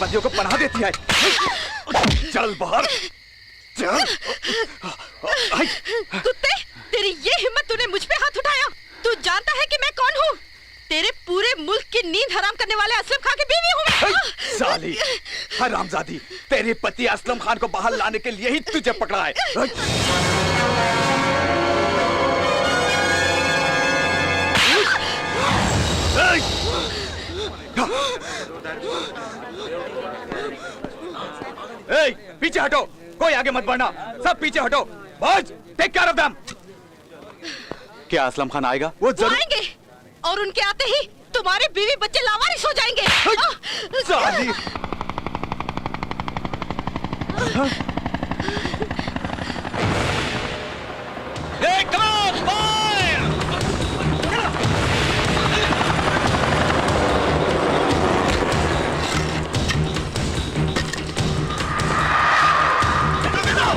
आतंकवादियों को पनाह देती है। चल बाहर चल। कुत्ते, तेरी ये हिम्मत, तूने मुझ पे हाथ उठाया। तू जानता है कि मैं कौन हूँ? तेरे पूरे मुल्क की नींद हराम करने वाले असलम खान की बीवी हूँ मैं। साली हरामजादी, तेरे पति असलम खान को बाहर लाने के लिए ही तुझे पकड़ा है। पीछे हटो, कोई आगे मत बढ़ना, सब पीछे हटो। Boys, take care of them. क्या असलम खान आएगा? वो जरूर आएंगे, और उनके आते ही तुम्हारे बीवी बच्चे लावारिस हो जाएंगे। साली।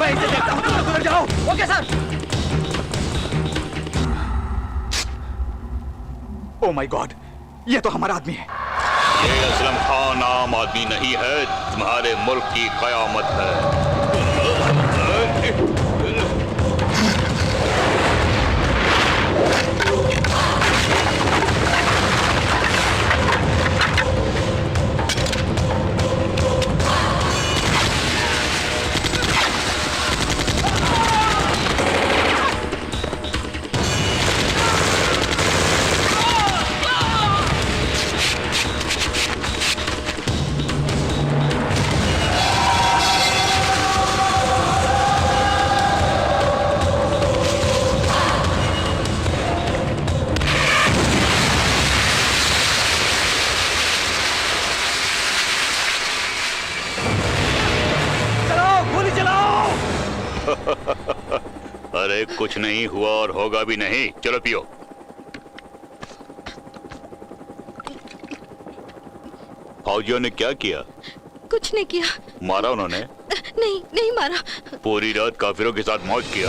मैं इसे देखता हूँ, तुम उधर जाओ। Okay sir. Oh my God, ये तो हमारा आदमी है। ये असलम खान आम आदमी नहीं है, तुम्हारे मुल्क की कयामत है। अरे कुछ नहीं हुआ और होगा भी नहीं। चलो पियो। फौजियों ने क्या किया? कुछ नहीं किया। मारा उन्होंने? नहीं, नहीं मारा। पूरी रात काफिरों के साथ मौज किया।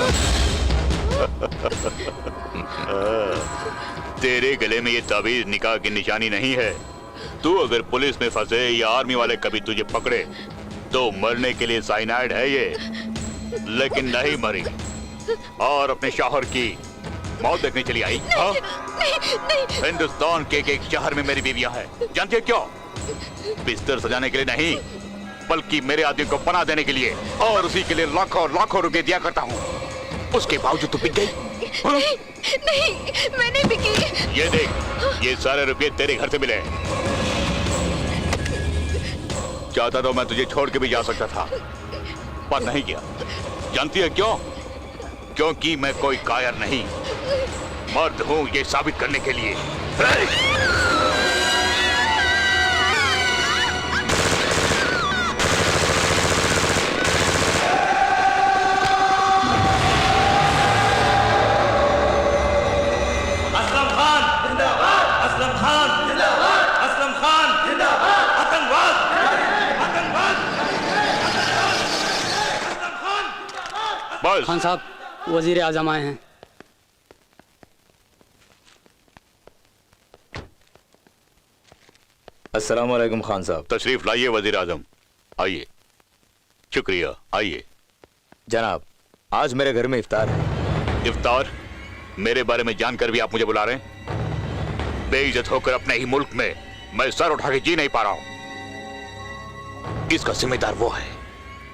तेरे गले में ये ताबीज निकाह की निशानी नहीं है। तू अगर पुलिस में फंसे या आर्मी वाले कभी तुझे पकड़े तो मरने के लिए साइनाइड है ये, लेकिन नहीं मरी और अपने शौहर की मौत देखने चली आई। नहीं, नहीं, नहीं। हिंदुस्तान के एक शहर में मेरी बीवियां हैं। जानती है क्यों? बिस्तर सजाने के लिए नहीं, बल्कि मेरे आदमी को पनाह देने के लिए, और उसी के लिए लाखों लाखों रुपए दिया करता हूँ। उसके बावजूद तू बिक गई? नहीं, नहीं, मैं नहीं बिकी। ये देख, ये सारे रुपए तेरे घर से मिले। चाहता तो मैं तुझे छोड़ के भी जा सकता था, पर नहीं किया। जानती है क्यों? क्योंकि मैं कोई कायर नहीं, मर्द हूं ये साबित करने के लिए। असलम खान जिंदाबाद, असलम खान जिंदाबाद, असलम खान जिंदाबाद, आतंकवाद, आतंकवाद, असलम खान। बस। खान साहब, वजीर आजम आए हैं। अस्सलाम वालेकुम खान साहब। तशरीफ लाइए वजीर आजम, आइए। शुक्रिया, आइए। जनाब, आज मेरे घर में इफ्तार है। इफ्तार? मेरे बारे में जानकर भी आप मुझे बुला रहे हैं? बेइज्जत होकर अपने ही मुल्क में मैं सर उठा के जी नहीं पा रहा हूं। इसका जिम्मेदार वो है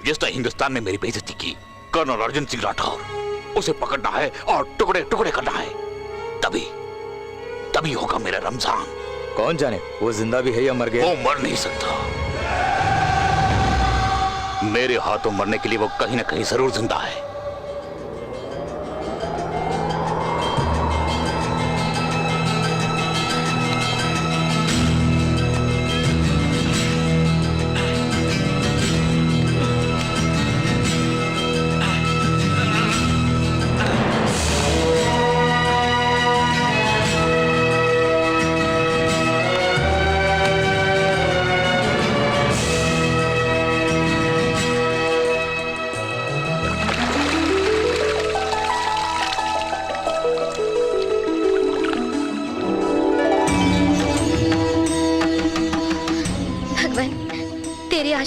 जिसने हिंदुस्तान में मेरी बेइज्जती की, कर्नल अर्जुन सिंह राठौर। उसे पकड़ना है और टुकड़े टुकड़े करना है, तभी तभी होगा मेरा रमजान। कौन जाने वो जिंदा भी है या मर गया? वो मर नहीं सकता। मेरे हाथों मरने के लिए वो कहीं ना कहीं जरूर जिंदा है।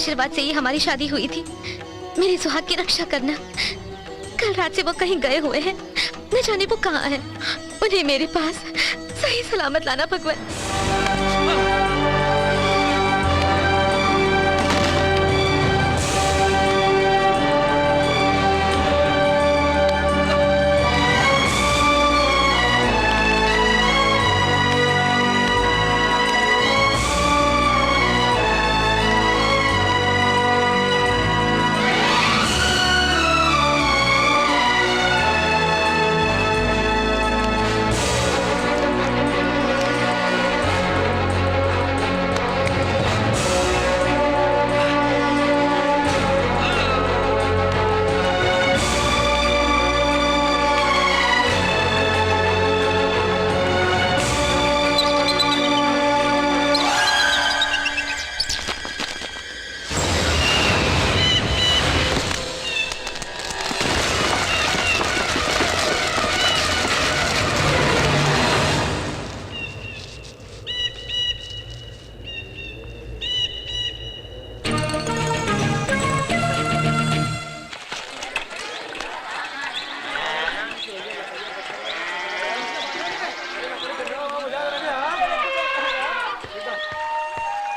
आशीर्वाद से ही हमारी शादी हुई थी। मेरे सुहाग की रक्षा करना। कल रात से वो कहीं गए हुए हैं, न जाने वो कहाँ हैं। उन्हें मेरे पास सही सलामत लाना भगवान।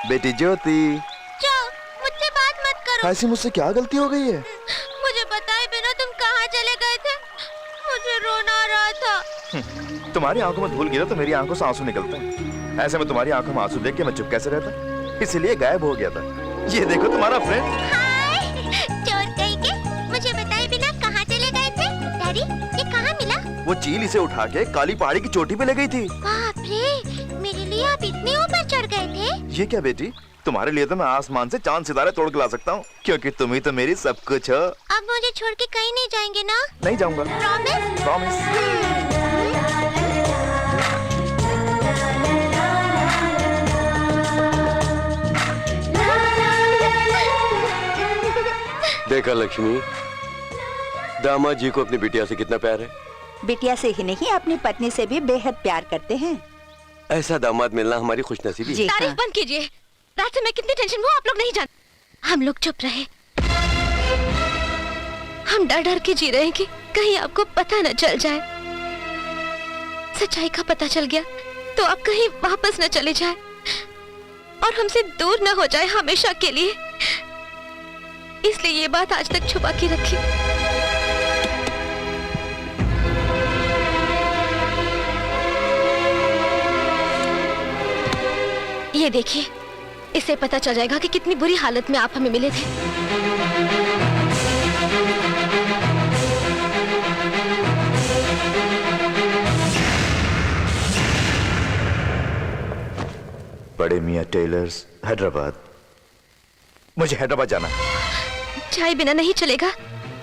बेटी ज्योति, जाओ, मुझसे बात मत करो। ऐसी मुझसे क्या गलती हो गई है? मुझे बताए बिना तुम कहाँ चले गए थे? मुझे रोना आ रहा था। तुम्हारी आंखों में धूल गिरा तो मेरी आंखों से आंसू निकलते हैं। ऐसे में तुम्हारी आंखों में आंसू देख के मैं चुप कैसे रहता, इसीलिए गायब हो गया था। ये देखो तुम्हारा फ्रेंड। हाय, चोर कहीं के मुझे बताए बिना कहाँ चले गए थे? डैडी, ये कहाँ मिला? वो चील इसे उठा के काली पहाड़ी की चोटी पे ले गई थी। बाप रे, मेरे लिए आप इतने ऊपर चढ़ गए थे? ये क्या बेटी, तुम्हारे लिए तो मैं आसमान से चांद सितारे तोड़ के ला सकता हूँ, क्योंकि तुम ही तो मेरी सब कुछ हो। अब मुझे छोड़ के कहीं नहीं जाएंगे ना? नहीं जाऊंगा। प्रॉमिस? प्रॉमिस। देखा लक्ष्मी, दामाद जी को अपनी बिटिया से कितना प्यार है। बिटिया से ही नहीं, अपनी पत्नी से भी बेहद प्यार करते हैं। ऐसा दामाद मिलना हमारी खुशनसीबी है। तारीफ बंद कीजिए। रात से मैं कितनी टेंशन में हूँ आप लोग नहीं जानते। हम लोग चुप रहे। हम डर डर के जी रहे हैं कि कहीं आपको पता न चल जाए। सच्चाई का पता चल गया तो आप कहीं वापस न चले जाए और हमसे दूर न हो जाए हमेशा के लिए। इसलिए ये बात आज तक छुपा के रखी। ये देखिए, इससे पता चल जाएगा कि कितनी बुरी हालत में आप हमें मिले थे। बड़े मियां टेलर्स, हैदराबाद। मुझे हैदराबाद जाना है। चाय बिना नहीं चलेगा।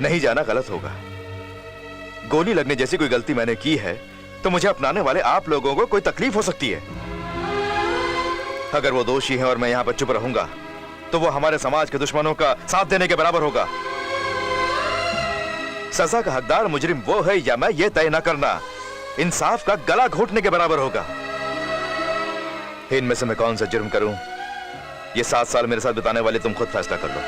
नहीं जाना गलत होगा। गोली लगने जैसी कोई गलती मैंने की है तो मुझे अपनाने वाले आप लोगों को कोई तकलीफ हो सकती है। अगर वो दोषी हैं और मैं यहाँ पर चुप रहूंगा तो वो हमारे समाज के दुश्मनों का साथ देने के बराबर होगा। सजा का हकदार मुजरिम वो है या मैं, ये तय न करना इंसाफ का गला घोटने के बराबर होगा। इनमें से मैं कौन सा जुर्म करूं, ये 7 साल मेरे साथ बिताने वाले तुम खुद फैसला कर लो।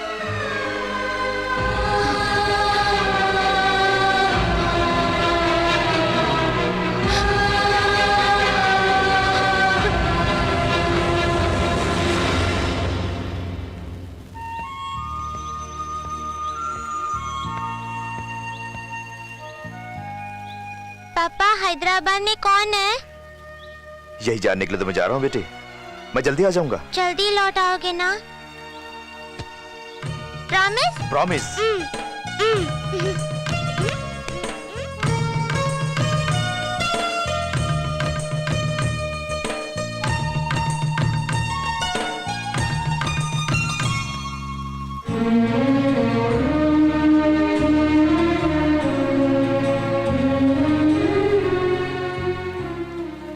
पापा, हैदराबाद में कौन है? यही जानने के लिए तो मैं जा रहा हूँ बेटी। मैं जल्दी आ जाऊंगा। जल्दी लौट आओगे ना? प्रॉमिस? प्रॉमिस।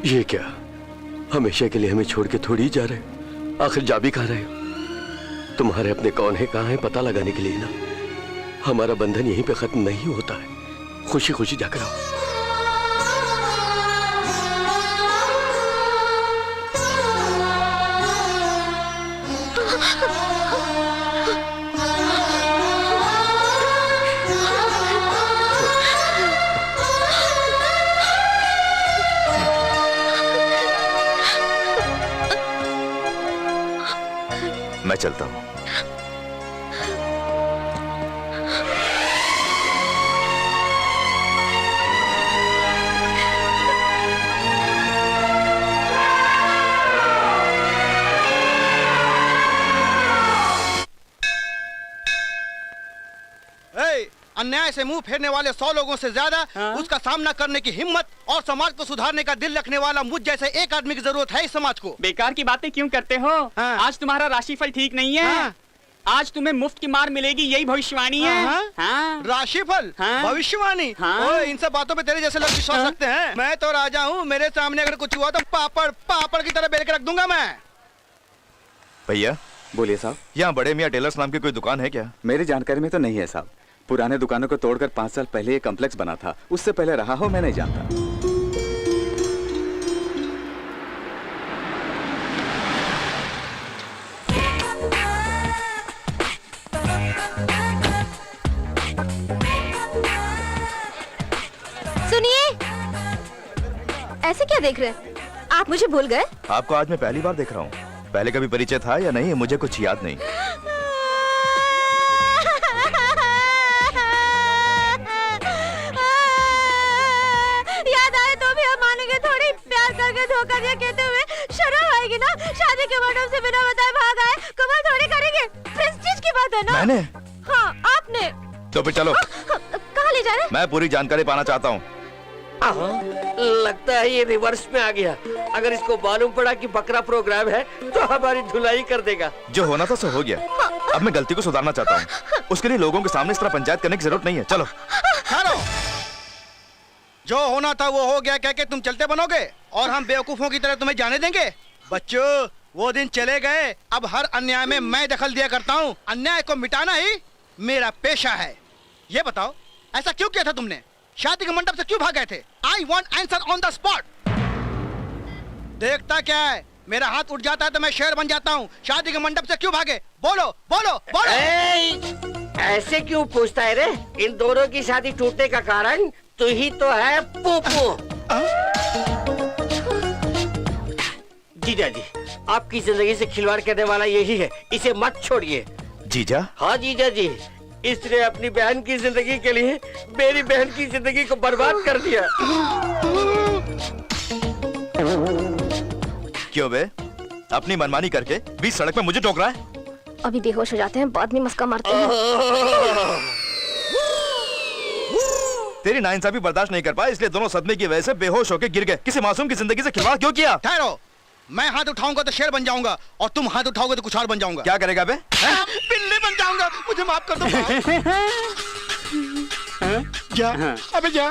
ये क्या, हमेशा के लिए हमें छोड़ के थोड़ी जा रहे हो? आखिर जा भी कहाँ रहे हो? तुम्हारे अपने कौन है, कहाँ है, पता लगाने के लिए ना। हमारा बंधन यहीं पे खत्म नहीं होता है। खुशी खुशी जाकर आओ। मैं चलता हूँ। अन्याय से मुंह फेरने वाले 100 लोगों से ज्यादा उसका सामना करने की हिम्मत और समाज को सुधारने का दिल रखने वाला मुझ जैसे एक आदमी की जरूरत है इस समाज को। बेकार की बातें क्यों करते हो? आज तुम्हारा राशिफल ठीक नहीं है। आज तुम्हें मुफ्त की मार मिलेगी, यही भविष्यवाणी है। राशिफल, भविष्यवाणी। इन सब बातों पे तेरे जैसे लोग विश्वास रखते हैं। मैं तो राजा हूँ, मेरे सामने अगर कुछ हुआ तो पापड़ पापड़ की तरह बेल के रख दूंगा मैं। भैया बोलिए साहब। यहाँ बड़े मियाँ टेलर्स नाम की कोई दुकान है क्या? मेरी जानकारी में तो नहीं है साहब। पुराने दुकानों को तोड़कर 5 साल पहले ये कॉम्प्लेक्स बना था। उससे पहले रहा हो मैं नहीं जानता। सुनिए, ऐसे क्या देख रहे हैं? आप मुझे भूल गए? आपको आज मैं पहली बार देख रहा हूँ। पहले कभी परिचय था या नहीं मुझे कुछ याद नहीं। धोखा दिया कहते हुए शर्म आएगी ना? शादी के मंडप से बिना बताए भाग आए, कमाल थोड़ी करेंगे। प्रेस्टीज की बात है ना? मैंने? हाँ आपने। तो फिर चलो। कहाँ ले जा रहे? मैं पूरी जानकारी पाना चाहता हूँ। लगता है ये रिवर्स में आ गया। अगर इसको मालूम पड़ा कि बकरा प्रोग्राम है तो हमारी धुलाई कर देगा। जो होना था सो हो गया। अब मैं गलती को सुधारना चाहता हूँ। उसके लिए लोगों के सामने इस तरह पंचायत करने की जरूरत नहीं है। चलो। जो होना था वो हो गया कह के तुम चलते बनोगे और हम बेवकूफों की तरह तुम्हें जाने देंगे? बच्चों, वो दिन चले गए। अब हर अन्याय में मैं दखल दिया करता हूँ। अन्याय को मिटाना ही मेरा पेशा है। ये बताओ, ऐसा क्यों किया था तुमने? शादी के मंडप से क्यों भाग गए थे? I want answer on the spot. देखता क्या है, मेरा हाथ उठ जाता है तो मैं शेर बन जाता हूँ। शादी के मंडप से क्यों भागे? बोलो बोलो बोलो। ऐसे क्यों पूछता है रे? इन दोनों की शादी टूटने का कारण तू ही तो है, पोपो। जीजा जी, आपकी जिंदगी से खिलवाड़ करने वाला यही है, इसे मत छोड़िए। जीजा? हाँ जीजा जी, इसने अपनी बहन की जिंदगी के लिए मेरी बहन की जिंदगी को बर्बाद कर दिया। क्यों बे? अपनी मनमानी करके बीच सड़क पे मुझे टोक रहा है? अभी बेहोश हो जाते हैं, बाद में मस्का मारते हैं। तेरी नाइंसाफी बर्दाश्त नहीं कर पाया, इसलिए दोनों सदमे की वजह से बेहोश होकर गिर गए। किसी मासूम की जिंदगी से खिलवाड़ क्यों किया? ठहरो, मैं हाथ उठाऊंगा तो शेर बन जाऊंगा और तुम हाथ उठाओगे तो कुछ और बन जाऊंगा। क्या करेगा बे? बिल्ली बन जाऊंगा। मुझे माफ कर दो। जा, अबे जा।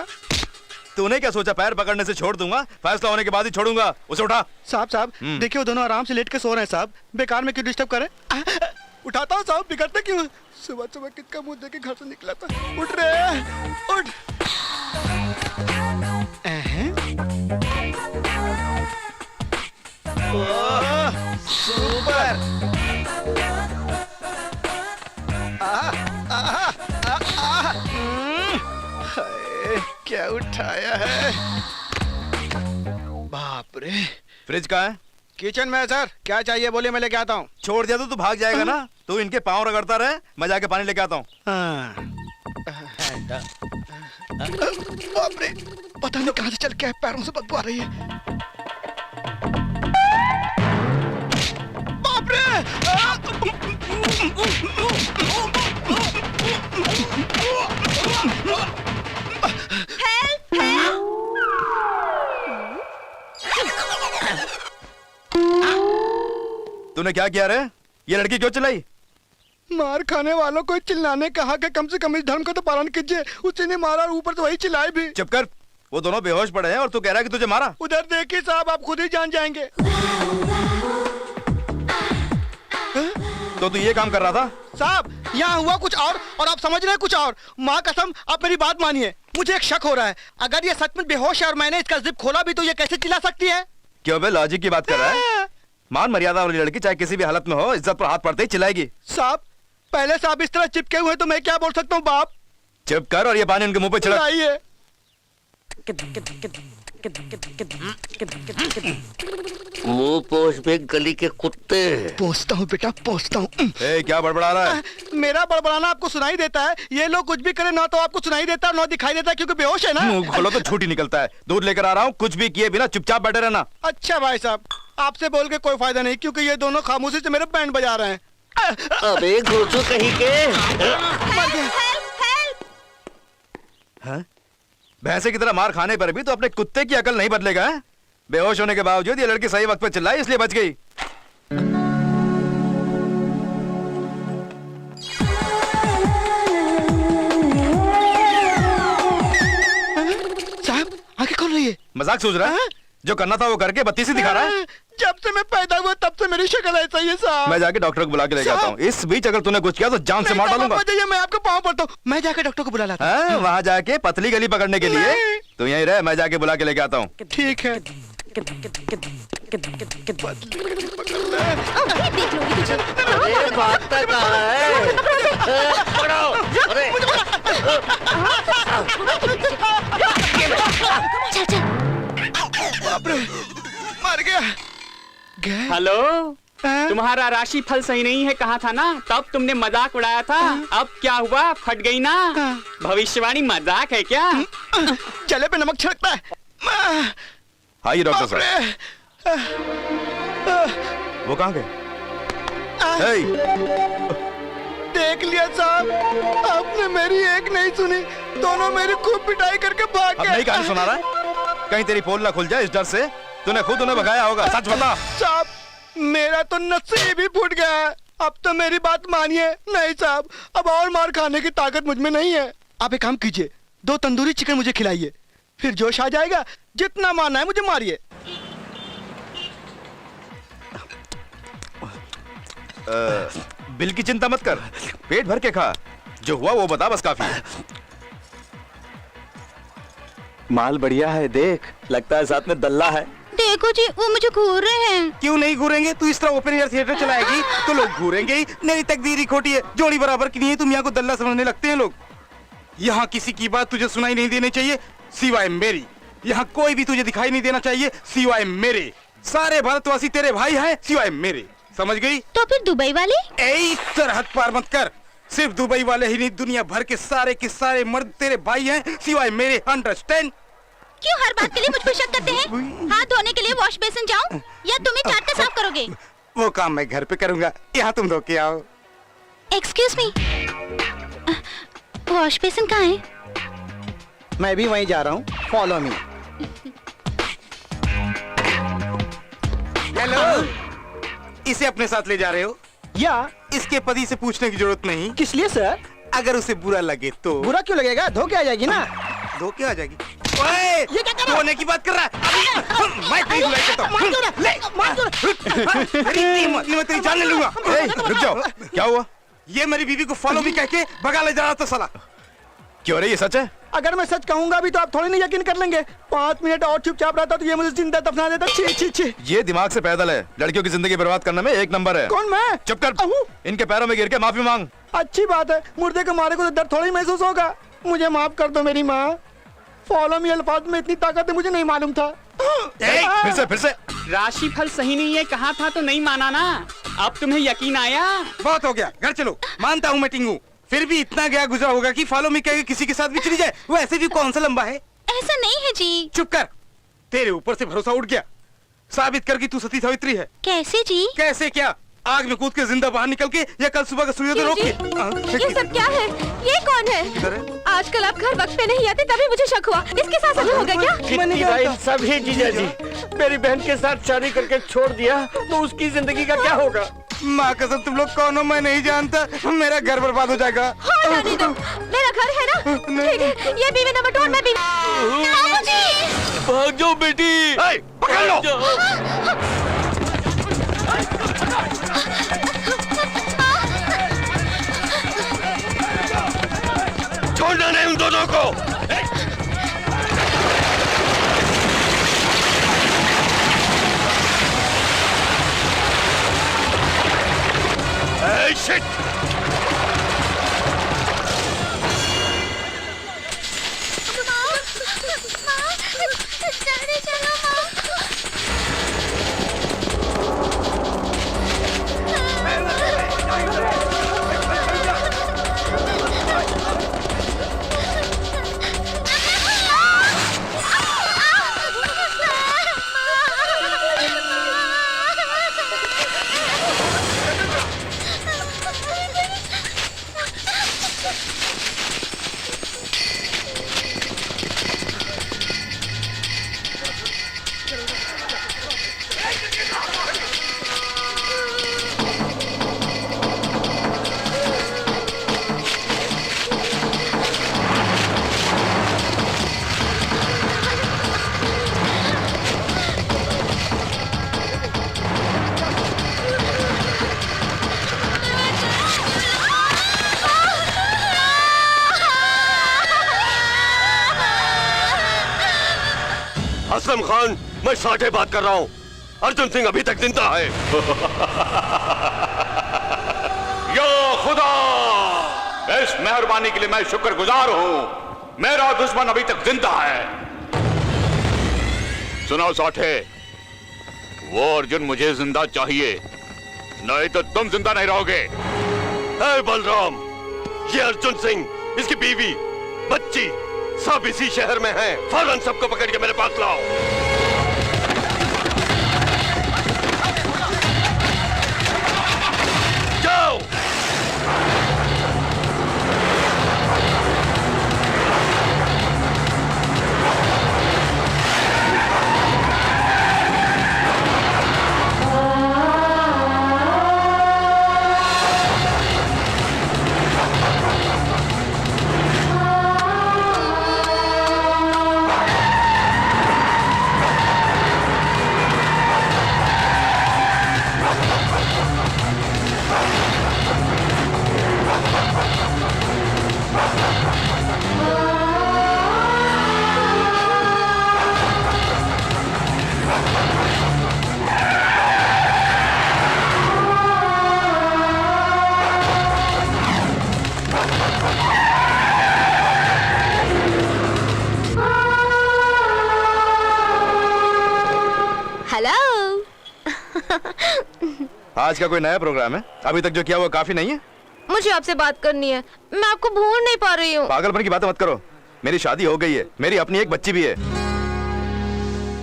तूने क्या सोचा पैर पकड़ने से छोड़ दूंगा? फैसला होने के बाद ही छोड़ूंगा। उसे उठा। साहब देखिए, वो दोनों आराम से लेट के सो रहे हैं साहब। बेकार में क्यों डिस्टर्ब करें? उठाता हूँ साहब, बिगड़ते क्यों? सुबह सुबह किसका मुंह देख के घर से निकला था। उठ रे, उठ। सुपर। क्या उठाया है? बाप रे। फ्रिज कहाँ है? किचन में है सर। क्या चाहिए बोलिए, मैं लेके आता हूँ। छोड़ दिया तो तू भाग जाएगा ना? तू इनके पाँव रगड़ता रहे, मैं जाके पानी लेके आता हूँ। बाप रे, पता नहीं कहाँ से चल के पैरों से बदबू आ रही है। बाप रे। तूने क्या किया रे? ये लड़की क्यों चिल्लाई? मार खाने वालों को चिल्लाने कहा कि कम से कम इस धर्म का तो पालन कीजिए। उसी ने मारा और ऊपर तो वही चिल्लाए भी। चुप कर। वो दोनों बेहोश पड़े हैं और तू कह रहा है कि तुझे मारा? उधर देखिए साहब, आप खुद ही जान जाएंगे। तो तू ये काम कर रहा था? साहब, यहाँ हुआ कुछ और आप समझ रहे हैं कुछ और। माँ कसम, आप मेरी बात मानिए। मुझे एक शक हो रहा है, अगर ये सच में बेहोश है और मैंने इसका जिप खोला भी तो ये कैसे चिल्ला सकती है? क्यों बे, लॉजिक की बात कर रहा है? मान मर्यादा वाली लड़की चाहे किसी भी हालत में हो, इज्जत पर हाथ पड़ते ही चिल्लाएगी। साहब, पहले से आप इस तरह चिपके हुए तो मैं क्या बोल सकता हूँ बाप? चुप कर और ये पानी उनके मुंह पे छिड़क। आइए। मुंह पोछ पे गली के कुत्ते। पहुंचता हूँ बेटा, पहुंचता हूँ। ए, क्या बड़बड़ा रहा है? मेरा बड़बड़ाना आपको सुनाई देता है? ये लोग कुछ भी करें ना तो आपको सुनाई देता है, ना दिखाई देता है, क्योंकि बेहोश है ना। मुंह खोलो तो झूठ ही निकलता है। दूध लेकर आ रहा हूँ, कुछ भी किए बिना चुपचाप बैठे रहना। अच्छा भाई साहब, आपसे बोल के कोई फायदा नहीं, क्योंकि ये दोनों खामोशी से मेरे बैंड बजा रहे हैं। अबे घोचू कहीं के। हाँ? भैंसे की तरह मार खाने पर भी तो अपने कुत्ते की अकल नहीं बदलेगा है? बेहोश होने के बावजूद ये लड़की सही वक्त पर चिल्लाई, इसलिए बच गई। साहब आंखें खोल रही है। मजाक सोच रहा है? जो करना था वो करके बत्तीसी दिखा रहा है। जब से मैं पैदा हुआ तब से मेरी शक्ल ऐसा ही है साहब। मैं जाके डॉक्टर को बुला के लेके आता हूँ। इस बीच अगर तूने कुछ किया तो जान से मार डालूंगा। मैं आपको पाँव पड़ता हूँ। मैं जाके डॉक्टर को बुला लाता हूँ। वहाँ जाके पतली गली पकड़ने के लिए तू यहीं रह, मैं जाके बुला के लेके आता हूँ। ठीक है। मर गया। हेलो, तुम्हारा राशि फल सही नहीं है कहा था ना, तब तुमने मजाक उड़ाया था। अब क्या हुआ, फट गई ना। भविष्यवाणी मजाक है क्या? चले पे नमक छिड़कता है। हाँ, ये डॉक्टर साहब। वो कहाँ गए? देख लिया साहब, आपने मेरी एक नहीं सुनी, दोनों मेरी खूब पिटाई करके भाग गए। अब नहीं कहानी सुना रहा है? कहीं तेरी पोल ना खुल जाए इस डर से। तूने खुद उन्हें भगाया होगा, सच बता। साहब मेरा तो नसीब ही फूट गया है। अब तो मेरी बात मानिए। नहीं साहब, अब और मार खाने की ताकत मुझ में नहीं है। आप एक काम कीजिए, 2 तंदूरी चिकन मुझे खिलाइए, फिर जोश आ जाएगा। जितना मारना है मुझे मारिए। बिल की चिंता मत कर, पेट भर के खा। जो हुआ वो बता, बस काफी है। माल बढ़िया है, देख लगता है साथ में दल्ला है। देखो जी, वो मुझे घूर रहे हैं। क्यों नहीं घूरेंगे? तू इस तरह ओपन एयर थिएटर चलाएगी तो लोग घूरेंगे ही। मेरी तकदीर ही खोटी है, जोड़ी बराबर की नहीं है। तुम यहाँ को दल्ला समझने लगते हैं लोग। यहाँ किसी की बात तुझे सुनाई नहीं देनी चाहिए सिवाय मेरी। यहाँ कोई भी तुझे दिखाई नहीं देना चाहिए सिवाय मेरे। सारे भारतवासी तेरे भाई हैं सिवाय मेरे, समझ गई? तो फिर दुबई वाले? सरहद पार मत कर। सिर्फ दुबई वाले ही नहीं, दुनिया भर के सारे मर्द तेरे भाई हैं सिवाय मेरे। अंडरस्टैंड? क्यों हर बात के लिए मुझ पर शक करते हैं? हाथ धोने के लिए वॉश बेसिन जाऊं या तुम ही चाट के साफ करोगे? वो काम मैं घर पे करूंगा, यहाँ तुम धो के आओ। एक्सक्यूज मी, वॉश बेसिन कहाँ है? मैं भी वहीं जा रहा हूँ, फॉलो मी। हेलो, इसे अपने साथ ले जा रहे हो? या इसके पति से पूछने की जरूरत नहीं। किस लिए सर? अगर उसे बुरा लगे तो। बुरा क्यों लगेगा? धो के आ जाएगी ना। धो के आ जाएगी? ओए, ये क्या कर रहा है? धोने की बात कर रहा है? मैं तेरी धुलाई करता हूँ। मैं तेरी जान ले लूंगा। रुक जाओ, क्या हुआ? ये मेरी बीवी को फॉलो भी कह के भगा ले जा रहा था साला। क्यों रे, ये सच है? अगर मैं सच कहूंगा भी तो आप थोड़ी नहीं यकीन कर लेंगे। 5 मिनट और चुपचाप रहता तो ये मुझे जिंदा दफना देता। छी छी छी। ये दिमाग से पैदल है, लड़कियों की जिंदगी बर्बाद करने में 1 नंबर है। कौन मैं? चुप कर। इनके पैरों में गिर के माफी मांग। अच्छी बात है, मुर्दे को मारे को तो दर्द थोड़ी महसूस होगा। मुझे माफ कर दो मेरी माँ। फॉलो मी अल्फाज में इतनी ताकत है, मुझे नहीं मालूम था। फिर से राशि फल सही नहीं है कहा था तो नहीं माना ना। अब तुम्हें यकीन आया? बहुत हो गया, घर चलो। मानता हूँ मैं टिंगू, फिर भी इतना गया गुजरा होगा कि फॉलो मी कह किसी के साथ भी चली जाए। वो ऐसे भी कौन सा लंबा है? ऐसा नहीं है जी। चुप कर, तेरे ऊपर से भरोसा उठ गया। साबित कर कि तू सती सावित्री है। कैसे जी? कैसे क्या? आग में कूद के जिंदा बाहर निकल के या कल सुबह का सूर्योदय रोक के। ये सब क्या है? ये कौन है? आजकल आप घर वक्त पे नहीं आते, तभी मुझे शक हुआ। इसके साथ हो गया क्या? सभी जीजा जी, मेरी बहन के साथ शादी करके छोड़ दिया तो उसकी जिंदगी का क्या होगा? माँ कसम, तुम लोग कौन हो मैं नहीं जानता। मेरा घर बर्बाद हो जाएगा। हाँ जाने दो, मेरा घर है ना। ठीक है, ये बीवी नंबर 2 और मैं बीवी। भाग जाओ बेटी। पकड़ लो। छोड़ना नहीं उन दोनों को। शिट! असलम खान, मैं साठे बात कर रहा हूँ। अर्जुन सिंह अभी तक जिंदा है। या खुदा, इस मेहरबानी के लिए मैं शुक्रगुजार हूँ। मेरा दुश्मन अभी तक जिंदा है। सुनो साठे, वो अर्जुन मुझे जिंदा चाहिए, नहीं तो तुम जिंदा नहीं रहोगे। है बलराम, ये अर्जुन सिंह, इसकी बीवी, बच्ची सब इसी शहर में हैं। फौरन सबको पकड़ के मेरे पास लाओ। जाओ। आज का कोई नया प्रोग्राम है? अभी तक जो किया वो काफी नहीं है? मुझे आपसे बात करनी है, मैं आपको भूल नहीं पा रही हूँ। पागलपन की बातें मत करो। मेरी शादी हो गई है, मेरी अपनी एक बच्ची भी है।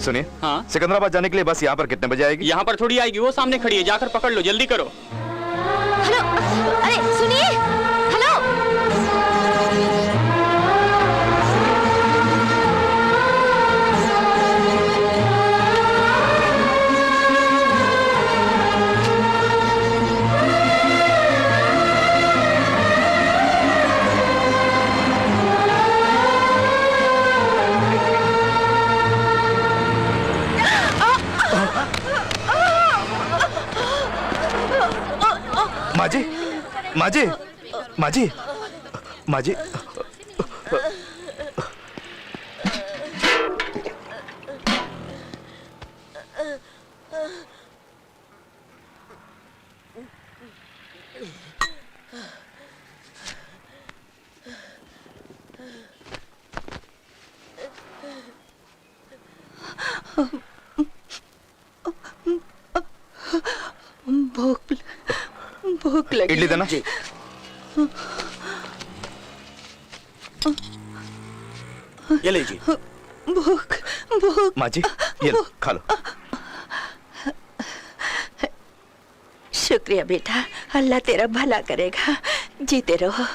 सुनिए, हाँ? सिकंदराबाद जाने के लिए बस यहाँ पर कितने बजे आएगी? यहाँ पर थोड़ी आएगी, वो सामने खड़ी है, जाकर पकड़ लो, जल्दी करो। हेलो, अरे सुनिए, हेलो। माजी, माजी, माजी, माजी। भूख लगी। इडली देना। ये लीजिए। भूख भूख। माँ जी, ये लो, खा लो। शुक्रिया बेटा, अल्लाह तेरा भला करेगा, जीते रहो।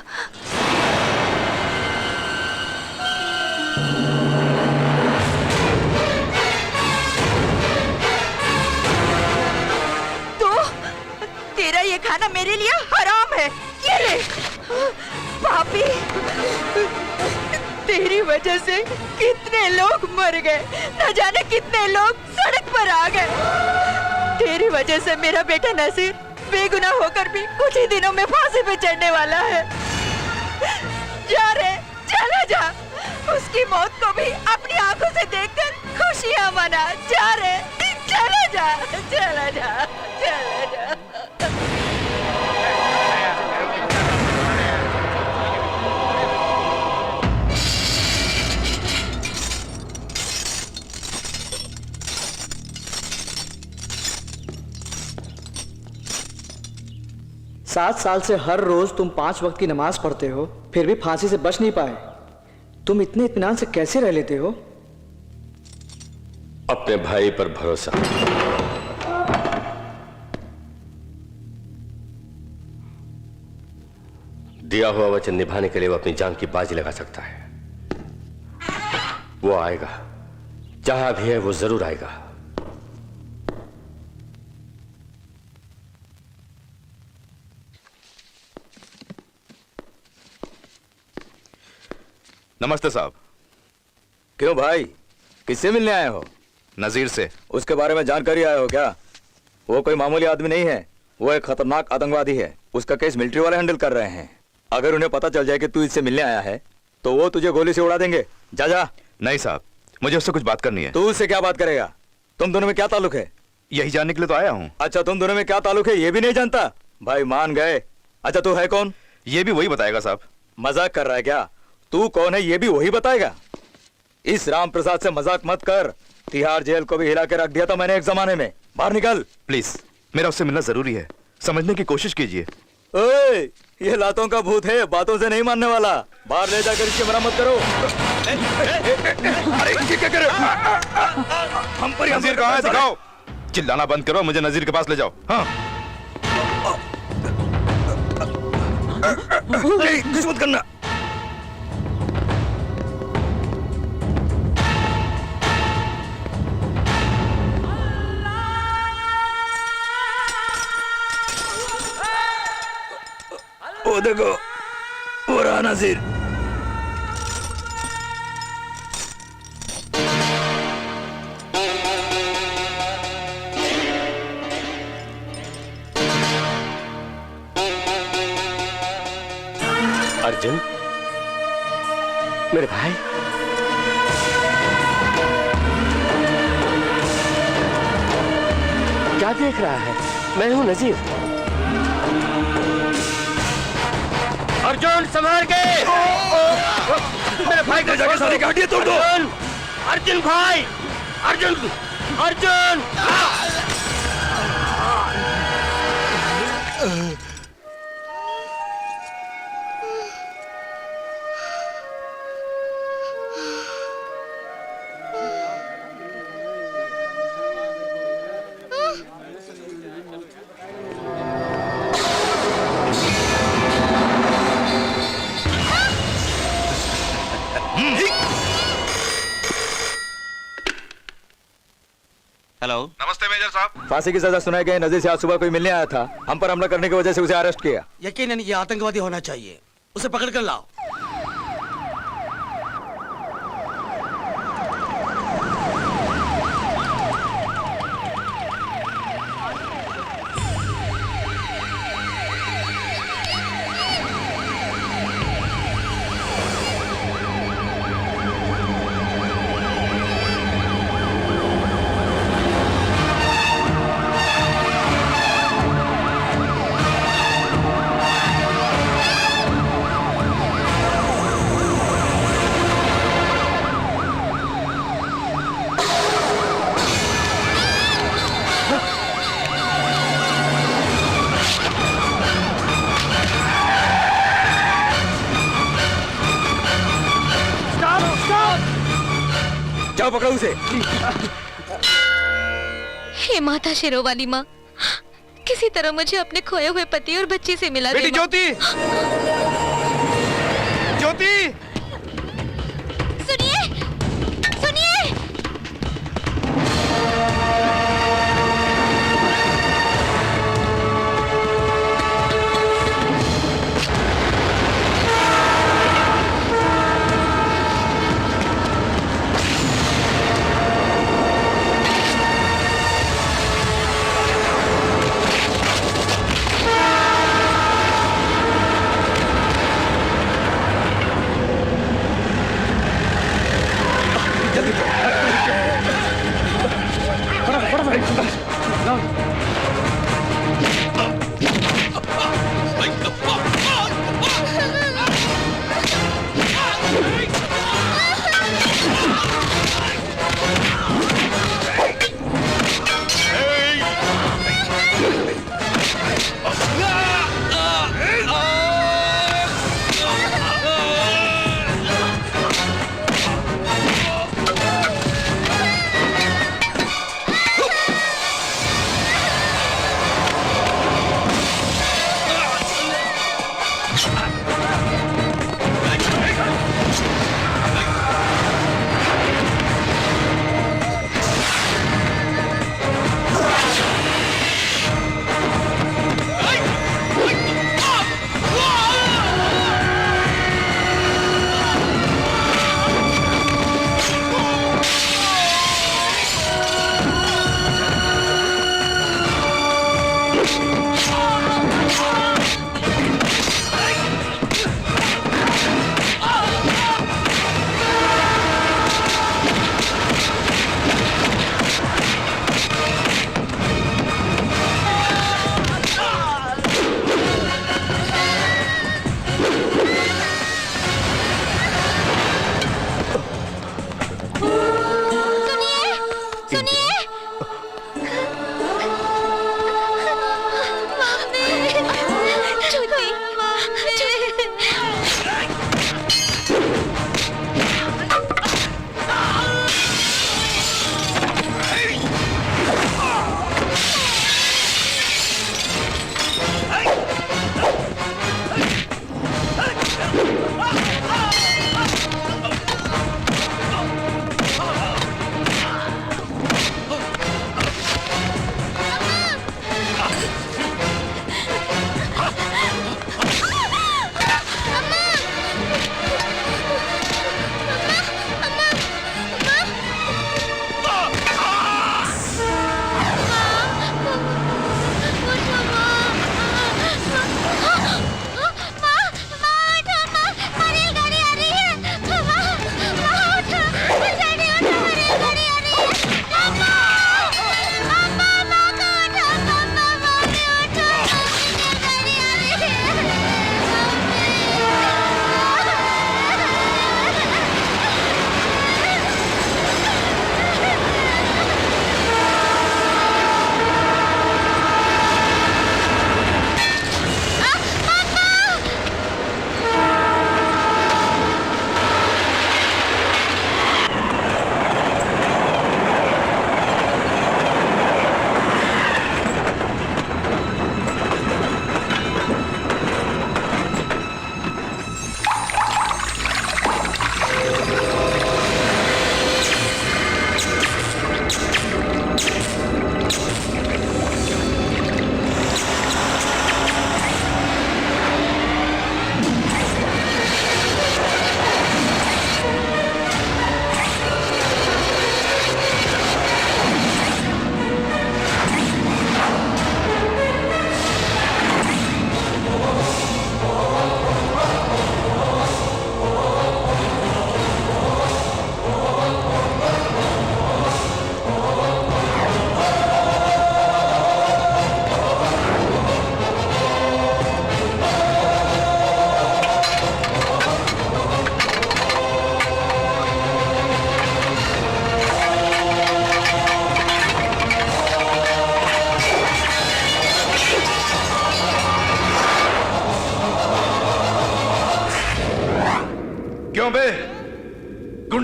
तेरा ये खाना मेरे लिए हराम है। ये ले पापी, तेरी वजह से कितने लोग मर गए, न जाने कितने लोग सड़क पर आ गए। तेरी वजह से मेरा बेटा नसीर बेगुनाह होकर भी कुछ ही दिनों में फांसी पे चढ़ने वाला है। जा रे, चला जा, उसकी मौत को भी अपनी आंखों से देखकर खुशियां मना। जा रे, चला जा, चला जा, चला जा। 7 साल से हर रोज तुम 5 वक्त की नमाज पढ़ते हो, फिर भी फांसी से बच नहीं पाए। तुम इतने इत्मीनान से कैसे रह लेते हो? अपने भाई पर भरोसा। दिया हुआ वचन निभाने के लिए वो अपनी जान की बाजी लगा सकता है। वो आएगा, जहां भी है वो जरूर आएगा। नमस्ते साहब। क्यों भाई, किससे मिलने आए हो? नजीर से। उसके बारे में जानकारी आए हो क्या? वो कोई मामूली आदमी नहीं है, वो एक खतरनाक आतंकवादी है। उसका केस मिलिट्री वाले हैंडल कर रहे हैं। अगर उन्हें पता चल जाए कि तू इससे मिलने आया है तो वो तुझे गोली से उड़ा देंगे। जा जा। नहीं साहब, मुझे उससे कुछ बात करनी है। तू उससे क्या बात करेगा? तुम दोनों में क्या ताल्लुक है? यही जानने के लिए तो आया हूँ। अच्छा, तुम दोनों में क्या ताल्लुक है ये भी नहीं जानता? भाई मान गए। अच्छा, तू है कौन? ये भी वही बताएगा साहब। मजाक कर रहा है क्या? तू कौन है ये भी वही बताएगा? इस राम प्रसाद से मजाक मत कर। तिहाड़ जेल को भी हिला के रख दिया था मैंने एक जमाने में। बाहर निकल। प्लीज, मेरा उससे मिलना जरूरी है, समझने की कोशिश कीजिए। ओए, ये लातों का भूत है, बातों से नहीं मानने वाला। बाहर ले जाकर इसकी मरम्मत करो। अरे ये क्या कर रहे हो? हम पर नजीर कहाँ है? दिखाओ। चिल्लाना बंद करो, मुझे नजीर के पास ले जाओ। हाँ। कुछ मत करना। वो देखो, वो रहा नजीर। अर्जुन, मेरे भाई, क्या देख रहा है? मैं हूं नजीर। अर्जुन, संभाल के! मेरे भाई को जाके सारी गाड़ियां तोड़ दो। अर्जुन, अर्जुन भाई, अर्जुन, अर्जुन! हेलो, नमस्ते मेजर साहब। फांसी की सजा सुनाई गई। नजीर से आज सुबह कोई मिलने आया था। हम पर हमला करने की वजह से उसे अरेस्ट किया। यकीनन ये आतंकवादी होना चाहिए। उसे पकड़ कर लाओ। जाओ पकड़ो उसे। हे माता शेरोवाली माँ, किसी तरह मुझे अपने खोए हुए पति और बच्चे से मिला दे। बेटी ज्योति, ज्योति, सुनिए, सुनिए।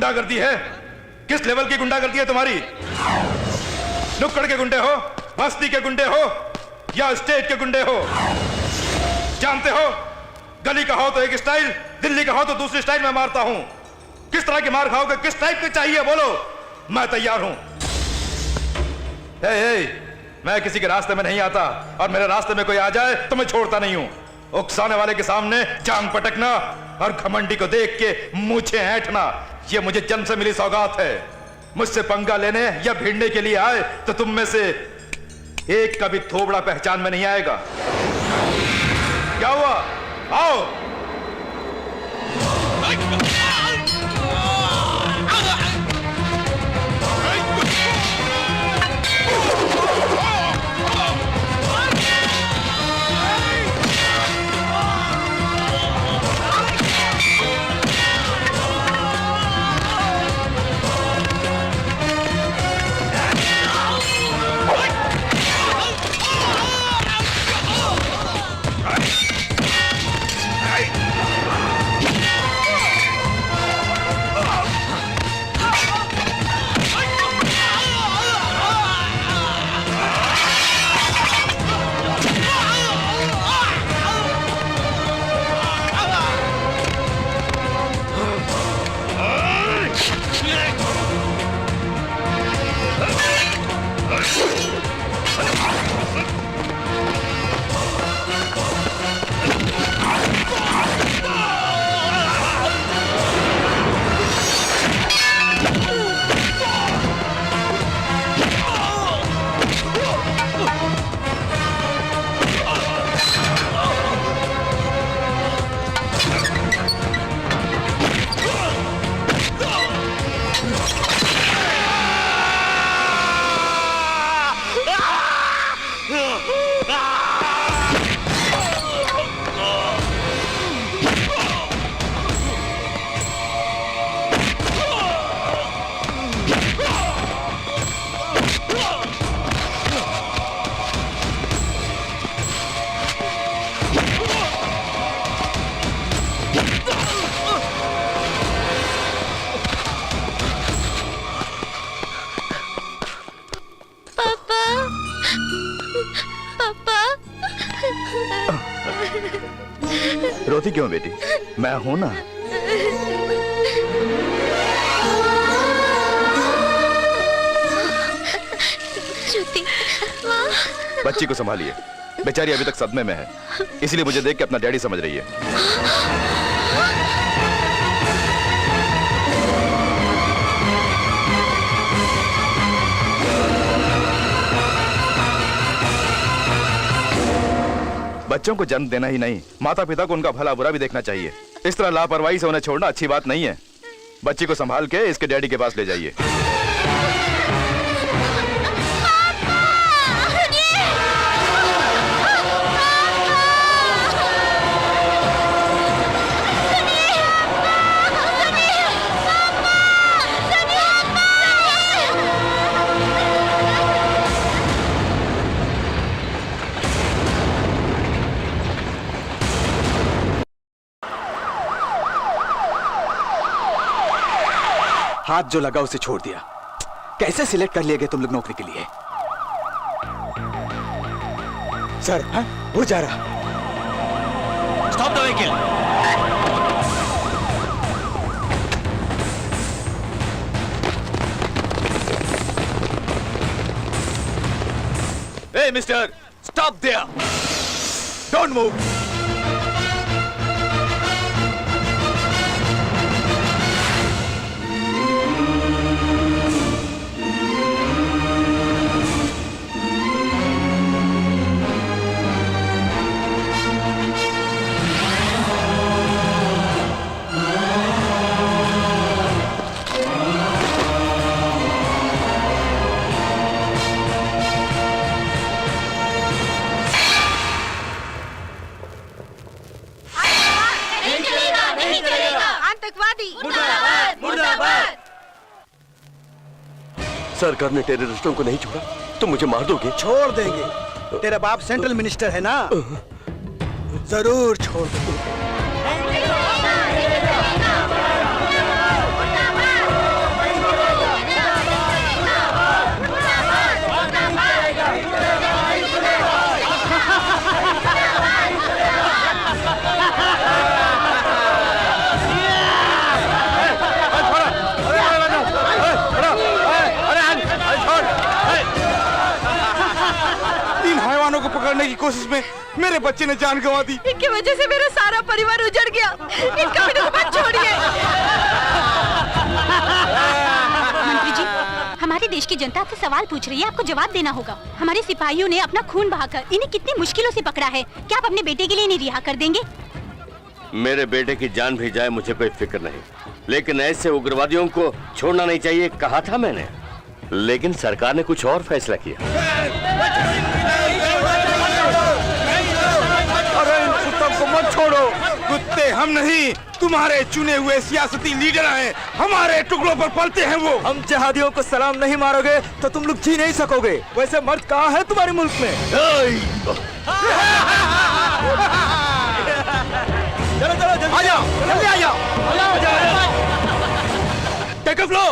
गुंडागर्दी है? किस लेवल की गुंडागर्दी है तुम्हारी? नुक्कड़ के गुंडे हो, बस्ती के गुंडे हो, या स्टेट के गुंडे हो? जानते हो, गली का हो तो एक स्टाइल, दिल्ली का हो तो दूसरी स्टाइल में मारता हूं। किस तरह की मार खाओगे, किस टाइप के चाहिए बोलो, मैं तैयार हूं। मैं किसी के रास्ते में नहीं आता, और मेरे रास्ते में कोई आ जाए तो मैं छोड़ता नहीं हूं। उकसाने वाले के सामने जांग पटकना और घमंडी को देख के मूंछें ऐंठना, यह मुझे जन्म से मिली सौगात है। मुझसे पंगा लेने या भिड़ने के लिए आए तो तुम में से एक का भी थोबड़ा पहचान में नहीं आएगा। क्या हुआ? आओ। रोती क्यों बेटी? मैं हूं ना। बच्ची को संभालिए, बेचारी अभी तक सदमे में है, इसलिए मुझे देख के अपना डैडी समझ रही है। बच्चों को जन्म देना ही नहीं, माता पिता को उनका भला बुरा भी देखना चाहिए। इस तरह लापरवाही से उन्हें छोड़ना अच्छी बात नहीं है। बच्ची को संभाल के इसके डैडी के पास ले जाइए। हाथ जो लगा उसे छोड़ दिया। कैसे सिलेक्ट कर लिए गए तुम लोग नौकरी के लिए? सर, हाँ? वो जा रहा। Stop the vehicle. Hey, mister, stop there. Don't move. सरकार ने टेररिस्टों को नहीं छोड़ा तो मुझे मार दोगे? छोड़ देंगे। तेरा बाप सेंट्रल मिनिस्टर है ना, जरूर छोड़ देंगे। नौजवानों को पकड़ने की कोशिश में मेरे बच्चे ने जान गंवा दी। इनकी वजह से मेरा सारा परिवार उजड़ गया। इनका भी मत छोड़िए। मंत्री जी, हमारे देश की जनता आपसे सवाल पूछ रही है, आपको जवाब देना होगा। हमारे सिपाहियों ने अपना खून बहाकर इन्हें कितनी मुश्किलों से पकड़ा है। क्या आप अपने बेटे के लिए इन्हें रिहा कर देंगे? मेरे बेटे की जान भी जाए मुझे कोई फिक्र नहीं, लेकिन ऐसे उग्रवादियों को छोड़ना नहीं चाहिए, कहा था मैंने। लेकिन सरकार ने कुछ और फैसला किया। अरे इन कुत्तों को मत छोड़ो। कुत्ते हम नहीं, तुम्हारे चुने हुए सियासती लीडर हैं। हमारे टुकड़ों पर पलते हैं वो। हम जिहादियों को सलाम नहीं मारोगे तो तुम लोग जी नहीं सकोगे। वैसे मर्द कहाँ है तुम्हारे मुल्क में? चलो चलो जल्दी आ जाओ, जल्दी आ जाओ। Take a flow.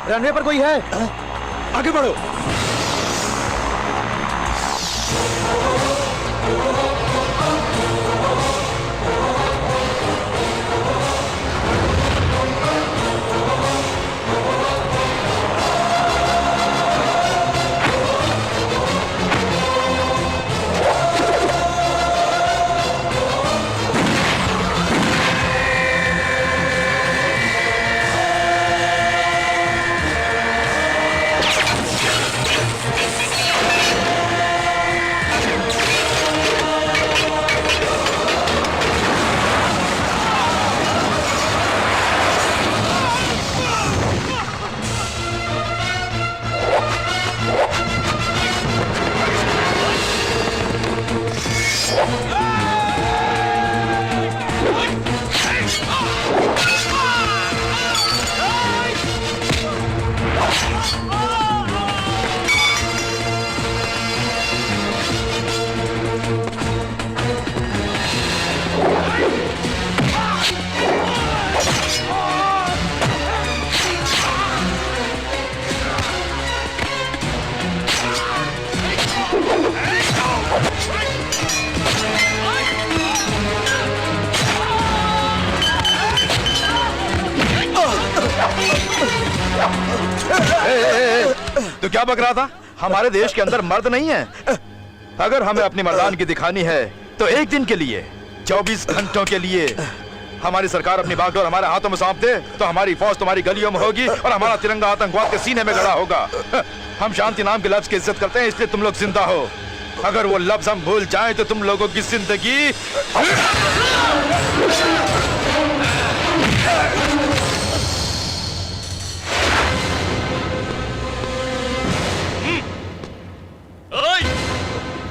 रनवे पर कोई है? आगे बढ़ो। तो क्या बक रहा था? हमारे देश के अंदर मर्द नहीं है। अगर हमें अपनी मर्दानगी दिखानी है तो एक दिन के लिए, 24 घंटों के लिए हमारी सरकार अपनी बागडोर हमारे हाथों में सौंप दे तो हमारी फौज तुम्हारी गलियों में होगी और हमारा तिरंगा आतंकवाद के सीने में गड़ा होगा। हम शांति नाम के लफ्ज की इज्जत करते हैं, इसलिए तुम लोग जिंदा हो। अगर वो लफ्ज हम भूल जाएं तो तुम लोगों की जिंदगी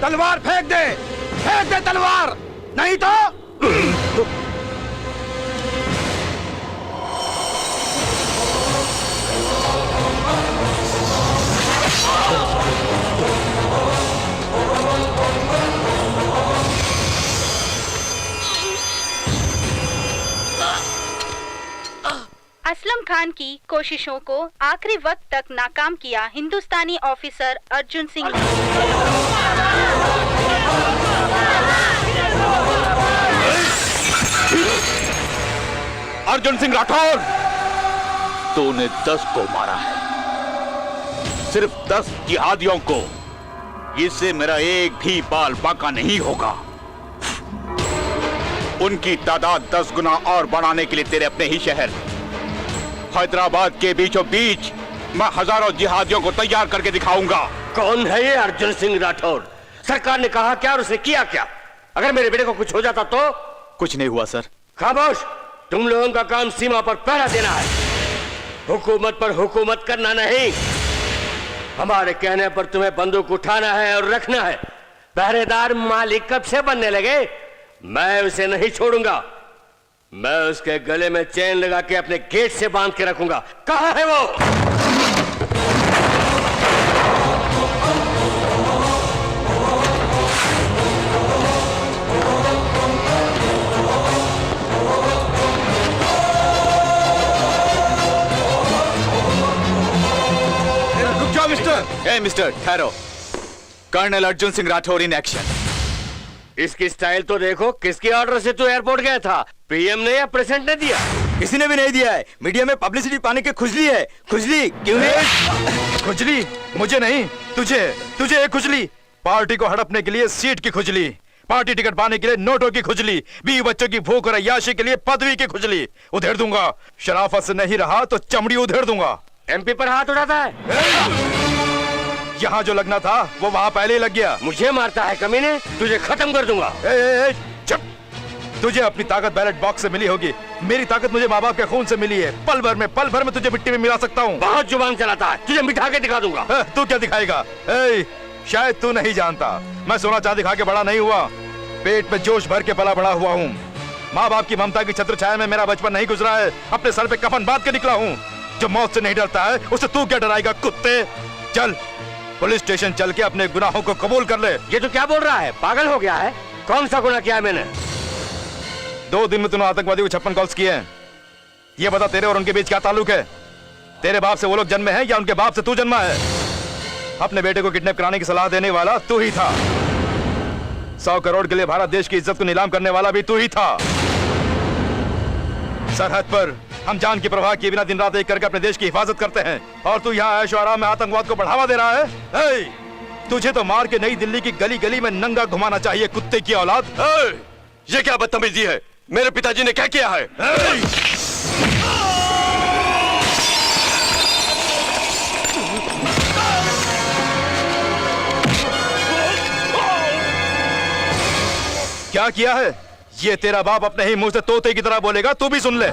तलवार फेंक दे तलवार, नहीं तो असलम खान की कोशिशों को आखिरी वक्त तक नाकाम किया हिंदुस्तानी ऑफिसर अर्जुन सिंह। अर्जुन सिंह राठौर, तूने 10 को मारा है, सिर्फ 10 जिहादियों को। इससे मेरा एक भी बाल बाका नहीं होगा। उनकी तादाद 10 गुना और बढ़ाने के लिए तेरे अपने ही शहर हैदराबाद के बीचों बीच मैं हजारों जिहादियों को तैयार करके दिखाऊंगा। कौन है ये अर्जुन सिंह राठौर? सरकार ने कहा क्या और उसने किया क्या? अगर मेरे बेटे को कुछ हो जाता तो? कुछ नहीं हुआ सर। खामोश! तुम लोगों का काम सीमा पर पहरा देना है, हुकूमत पर हुकूमत करना नहीं। हमारे कहने पर तुम्हें बंदूक उठाना है और रखना है। पहरेदार मालिक कब से बनने लगे? मैं उसे नहीं छोड़ूंगा। मैं उसके गले में चेन लगा के अपने गेट से बांध के रखूंगा। कहाँ है वो? रुक जाओ मिस्टर। ए मिस्टर, ठहरो। Colonel Arjun Singh Rathore in action. इसकी स्टाइल तो देखो, किसके ऑर्डर से तू एयरपोर्ट गया था? पीएम ने या प्रेसिडेंट ने दिया? किसी ने भी नहीं दिया है। मीडिया में पब्लिसिटी पाने की खुजली है। खुजली क्यों नहीं? खुजली मुझे नहीं, तुझे तुझे एक खुजली। पार्टी को हड़पने के लिए सीट की खुजली, पार्टी टिकट पाने के लिए नोटों की खुजली, 20 बच्चों की भूख और अय्याशी के लिए पदवी की खुजली। उधेड़ दूंगा। शराफत से नहीं रहा तो चमड़ी उधेड़ दूंगा। एमपी पर हाथ उठाता है? यहाँ जो लगना था वो वहाँ पहले ही लग गया। मुझे मारता है कमीने, तुझे खत्म कर दूंगा। चुप। तुझे अपनी ताकत बैलेट बॉक्स से मिली होगी, मेरी ताकत मुझे माँ बाप के खून से मिली है। पल भर में तुझे मिट्टी में मिला सकता हूँ। बहुत जुबान चलाता है, तुझे मिठा के दिखा दूंगा। तू क्या दिखाएगा? शायद तू नहीं जानता, मैं सोना चांदी खा के बड़ा नहीं हुआ, पेट में जोश भर के पला बड़ा हुआ हूँ। माँ बाप की ममता की छत्र छाया में मेरा बचपन नहीं गुजरा है। अपने सर पे कफन बांध के निकला हूँ। जो मौत से नहीं डरता है उससे तू क्या डराएगा कुत्ते? चल पुलिस स्टेशन चल के अपने गुनाहों को कबूल कर ले। ये तो क्या बोल रहा है? पागल हो गया है? कौन सा गुनाह किया है मैंने? 2 दिन में तूने आतंकवादी को 56 कॉल्स किए हैं। ये बता तेरे और उनके बीच क्या ताल्लुक है? तेरे बाप से वो लोग जन्मे हैं या उनके बाप से तू जन्मा है? अपने बेटे को किडनैप कराने की सलाह देने वाला तू ही था। 100 करोड़ के लिए भारत देश की इज्जत को नीलाम करने वाला भी तू ही था। सरहद पर हम जान की परवाह किए बिना दिन रात एक करके अपने देश की हिफाजत करते हैं, और तू यहाँ ऐशो आराम में आतंकवाद को बढ़ावा दे रहा है। तुझे तो मार के नई दिल्ली की गली गली में नंगा घुमाना चाहिए, कुत्ते की औलाद। ये क्या बदतमीजी है? मेरे पिताजी ने क्या किया है? क्या किया है? ये तेरा बाप अपने ही मुंह से तोते की तरह बोलेगा, तू भी सुन ले।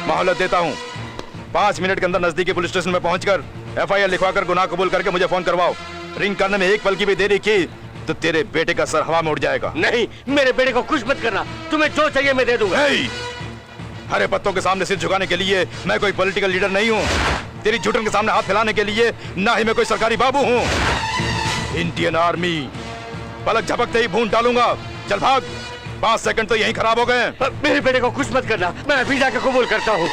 मोहलत देता हूं, 5 मिनट के अंदर नजदीकी पुलिस स्टेशन में पहुंचकर FIR लिखवाकर गुनाह कबूल करके मुझे फोन करवाओ। रिंग करने में एक पल की भी देरी की तो तेरे बेटे का सर हवा में उड़ जाएगा। नहीं, मेरे बेटे को खुश मत करना, तुम्हें जो चाहिए मैं दे दूंगा। हरे पत्तों के सामने सिर झुकाने के लिए मैं कोई पॉलिटिकल लीडर नहीं हूँ। तेरी झुटन के सामने हाथ फैलाने के लिए ना ही मैं कोई सरकारी बाबू हूँ। इंडियन आर्मी, पलक झपकते ही भून डालूंगा। चल भाग, 5 सेकंड तो यहीं खराब हो गए। मेरे बेटे को खुश मत करना, मैं अभी जाकर कबूल करता हूँ।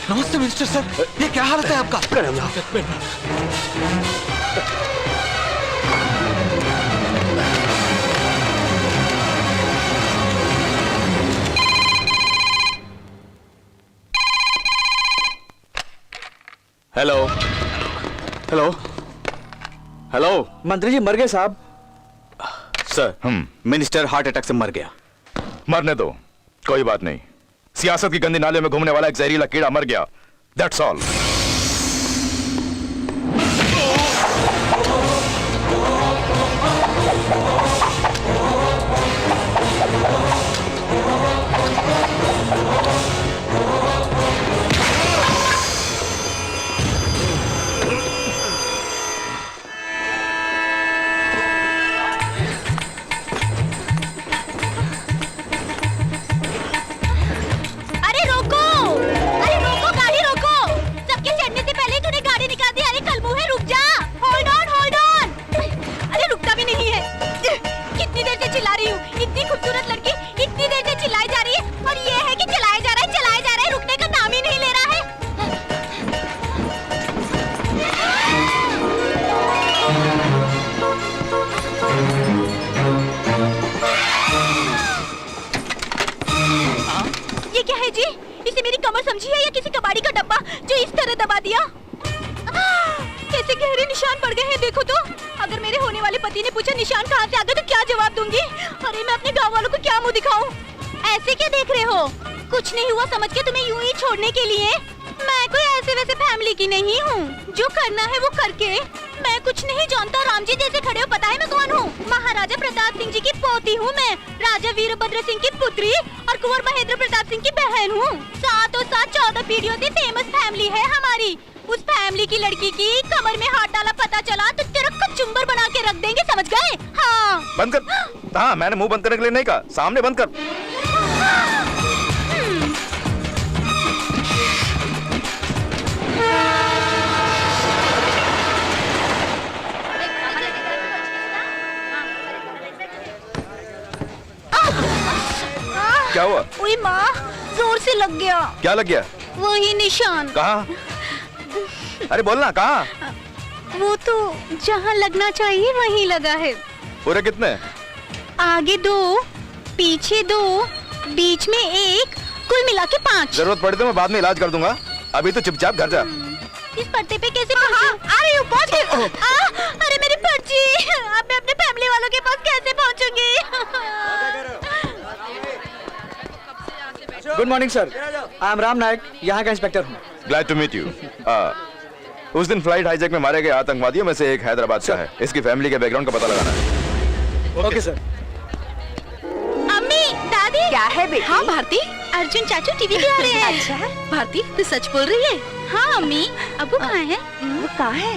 नमस्ते मिनिस्टर सर, ये क्या हालत है आपका? Hello hello hello. मंत्री जी मर गए साहब। सर मिनिस्टर हार्ट अटैक से मर गया। मरने दो, कोई बात नहीं। सियासत की गंदी नाले में घूमने वाला एक जहरीला कीड़ा मर गया, दैट्स ऑल। समझी है या किसी कबाड़ी का डब्बा जो इस तरह दबा दिया? कैसे गहरे निशान पड़ गए हैं देखो तो। अगर मेरे होने वाले पति ने पूछा निशान कहाँ से आ गए तो क्या जवाब दूंगी? अरे मैं अपने गाँव वालों को क्या मुंह दिखाऊं? ऐसे क्या देख रहे हो? कुछ नहीं हुआ समझ के तुम्हें यूं ही छोड़ने के लिए? मैं कोई ऐसे वैसे फैमिली की नहीं हूँ, जो करना है वो करके। मैं कुछ नहीं जानता, राम जी जैसे खड़े हो, पता है मैं कौन हूँ? महाराजा प्रताप सिंह जी की पोती हूँ मैं, राजा वीरभद्र सिंह की पुत्री और कुंवर महेंद्र प्रताप सिंह की बहन हूँ। 7 और 7 14 पीढ़ियों से फेमस फैमिली है हमारी। उस फैमिली की लड़की की कमर में हाथ डाला पता चला तो तेरा कचुम्बर बना के रख देंगे, समझ गए? हाँ। बंद कर। हाँ, मैंने मुंह बंद करने के लिए नहीं कहा, सामने बंद कर। क्या हुआ? ओए माँ, जोर से लग गया। क्या लग गया? वही निशान। कहाँ? अरे बोलना, कहाँ? वो तो जहाँ लगना चाहिए वहीं लगा है। पूरे कितने? आगे 2, पीछे 2, बीच में 1, कुल मिला के 5। जरूरत पड़े तो मैं बाद में इलाज कर दूंगा, अभी तो चुपचाप घर जा। इस पट्टे पे कैसे पहुंचूं? आ रही हूँ, पहुंच गई। अरे मेरी पर्ची, अब मैं अपने फैमिली वालों के पास कैसे पहुंचूंगी? Good morning sir, I am Ram Nayak, यहाँ का इंस्पेक्टर हूँ। Glad to meet you. उस दिन फ्लाइट हाईजैक में मारे गए आतंकवादियों में से एक हैदराबाद का है। इसकी फैमिली के बैकग्राउंड का पता लगाना है। Okay sir. अम्मी, दादी। क्या है बेटी? हाँ भारती, अर्जुन चाचू टीवी पे आ रहे हैं। अच्छा, भारती तू सच बोल रही है? हाँ अम्मी, अबू कहाँ है? वो कहाँ है?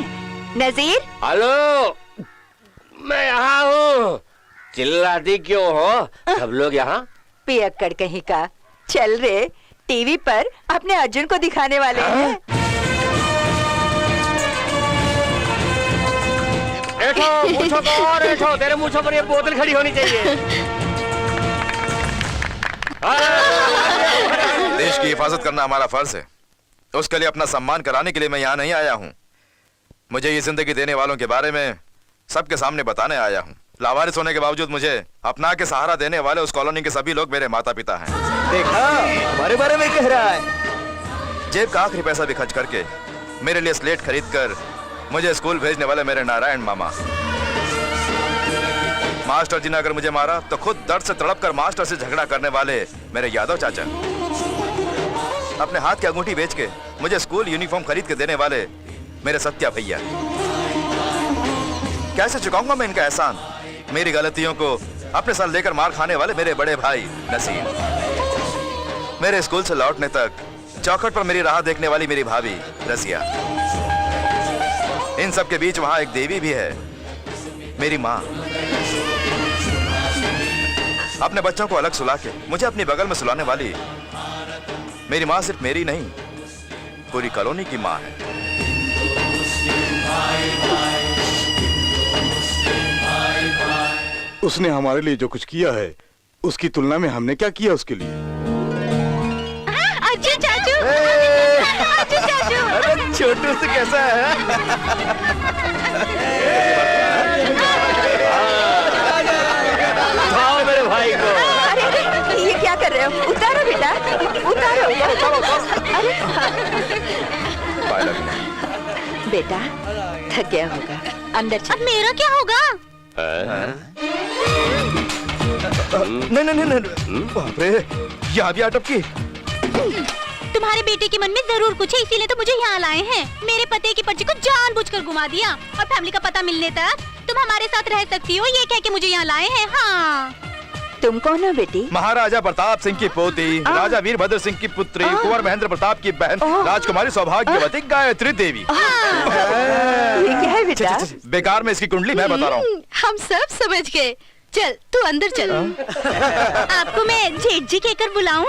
नजीर, हेलो, मैं यहाँ हूँ। चिल्लाती क्यों हो? सब लोग यहाँ। पियक्कड़ कहीं का। चल रे, टीवी पर अपने अर्जुन को दिखाने वाले हैं। मूंछों को और बैठो, तेरे मूंछों पर ये बोतल खड़ी होनी चाहिए। देश की हिफाजत करना हमारा फर्ज है। उसके लिए अपना सम्मान कराने के लिए मैं यहाँ नहीं आया हूँ। मुझे ये जिंदगी देने वालों के बारे में सबके सामने बताने आया हूँ। लावारिस होने के बावजूद मुझे अपना के सहारा देने वाले उस कॉलोनी के सभी लोग मेरे माता पिता हैं। देखा, हमारे बारे में कह रहा है। जेब का आखिरी पैसा भी खर्च करके मेरे लिए स्लेट खरीद कर मुझे स्कूल भेजने वाले मेरे नारायण मामा। मास्टर जी ने अगर मुझे मारा तो खुद दर्द से तड़प कर मास्टर से झगड़ा करने वाले मेरे यादव चाचा। अपने हाथ की अंगूठी बेच के मुझे स्कूल यूनिफॉर्म खरीद के देने वाले मेरे सत्या भैया। कैसे चुकाऊंगा मैं इनका एहसान? मेरी गलतियों को अपने साथ लेकर मार खाने वाले मेरे बड़े भाई नसीम। मेरे स्कूल से लौटने तक चौखट पर मेरी राह देखने वाली मेरी भाभी रसिया। इन सब के बीच वहां एक देवी भी है, मेरी माँ। अपने बच्चों को अलग सुला के मुझे अपनी बगल में सुलाने वाली मेरी माँ सिर्फ मेरी नहीं, पूरी कॉलोनी की माँ है। उसने हमारे लिए जो कुछ किया है उसकी तुलना में हमने क्या किया उसके लिए? अर्जुन चाचू, अर्जुन चाचू। अरे छोटू से कैसा है? उठाओ मेरे भाई को। अरे ये क्या कर रहे हो? उतारो बेटा, उतारो। अरे बेटा, थक गया होगा, अंदर चल। अब मेरा क्या होगा? नहीं नहीं नहीं, बाप रे, यहाँ भी अटक की। तुम्हारे बेटे के मन में जरूर कुछ है, इसीलिए तो मुझे यहाँ लाए हैं। मेरे पति की पर्ची को जानबूझकर घुमा दिया और फैमिली का पता मिलने तक तुम हमारे साथ रह सकती हो, ये कह के मुझे यहाँ लाए हैं। हाँ। तुम कौन हो बेटी? महाराजा प्रताप सिंह की पोती, राजा वीरभद्र सिंह की पुत्री, कुंवर महेंद्र प्रताप की बहन, राजकुमारी सौभाग्यवती गायत्री देवी। ये क्या है बेटा? बेकार में इसकी कुंडली मैं बता रहा हूँ। हम सब समझ गए। चल तू अंदर चल। आपको मैं जेठ जी कहकर बुलाऊं?